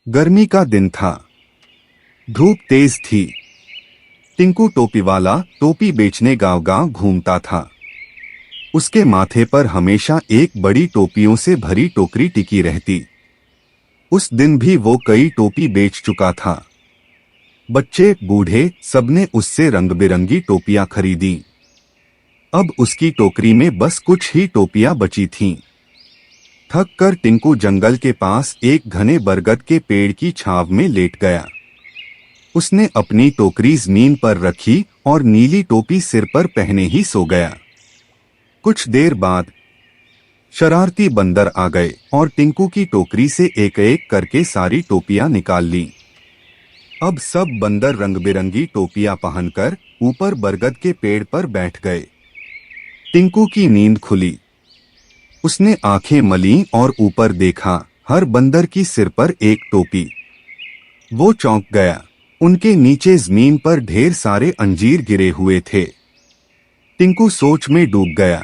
गर्मी का दिन था। धूप तेज थी। टिंकू टोपीवाला टोपी बेचने गांव गांव घूमता था। उसके माथे पर हमेशा एक बड़ी टोपियों से भरी टोकरी टिकी रहती। उस दिन भी वो कई टोपी बेच चुका था। बच्चे बूढ़े सबने उससे रंग बिरंगी टोपियां खरीदी। अब उसकी टोकरी में बस कुछ ही टोपियां बची थीं। थक कर टिंकू जंगल के पास एक घने बरगद के पेड़ की छांव में लेट गया। उसने अपनी टोकरी जमीन पर रखी और नीली टोपी सिर पर पहने ही सो गया। कुछ देर बाद शरारती बंदर आ गए और टिंकू की टोकरी से एक एक करके सारी टोपियां निकाल लीं। अब सब बंदर रंग बिरंगी टोपियां पहनकर ऊपर बरगद के पेड़ पर बैठ गए। टिंकू की नींद खुली। उसने आंखें मलीं और ऊपर देखा, हर बंदर की सिर पर एक टोपी। वो चौंक गया। उनके नीचे जमीन पर ढेर सारे अंजीर गिरे हुए थे। टिंकू सोच में डूब गया।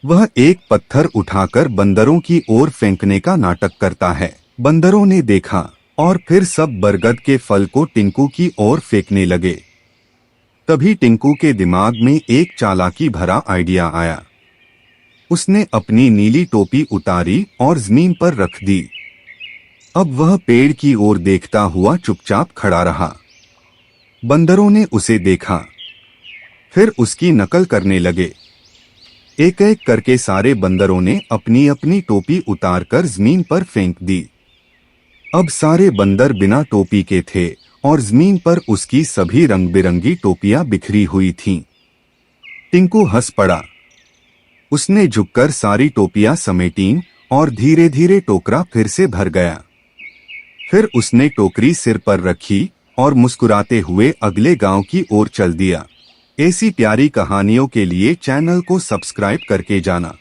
वह एक पत्थर उठाकर बंदरों की ओर फेंकने का नाटक करता है। बंदरों ने देखा और फिर सब बरगद के फल को टिंकू की ओर फेंकने लगे। तभी टिंकू के दिमाग में एक चालाकी भरा आइडिया आया। उसने अपनी नीली टोपी उतारी और जमीन पर रख दी। अब वह पेड़ की ओर देखता हुआ चुपचाप खड़ा रहा। बंदरों ने उसे देखा, फिर उसकी नकल करने लगे। एक एक करके सारे बंदरों ने अपनी अपनी टोपी उतारकर जमीन पर फेंक दी। अब सारे बंदर बिना टोपी के थे और जमीन पर उसकी सभी रंग बिरंगी टोपियां बिखरी हुई थीं। टिंकू हंस पड़ा। उसने झुककर सारी टोपियां समेटीं और धीरे धीरे टोकरा फिर से भर गया। फिर उसने टोकरी सिर पर रखी और मुस्कुराते हुए अगले गांव की ओर चल दिया। ऐसी प्यारी कहानियों के लिए चैनल को सब्सक्राइब करके जाना।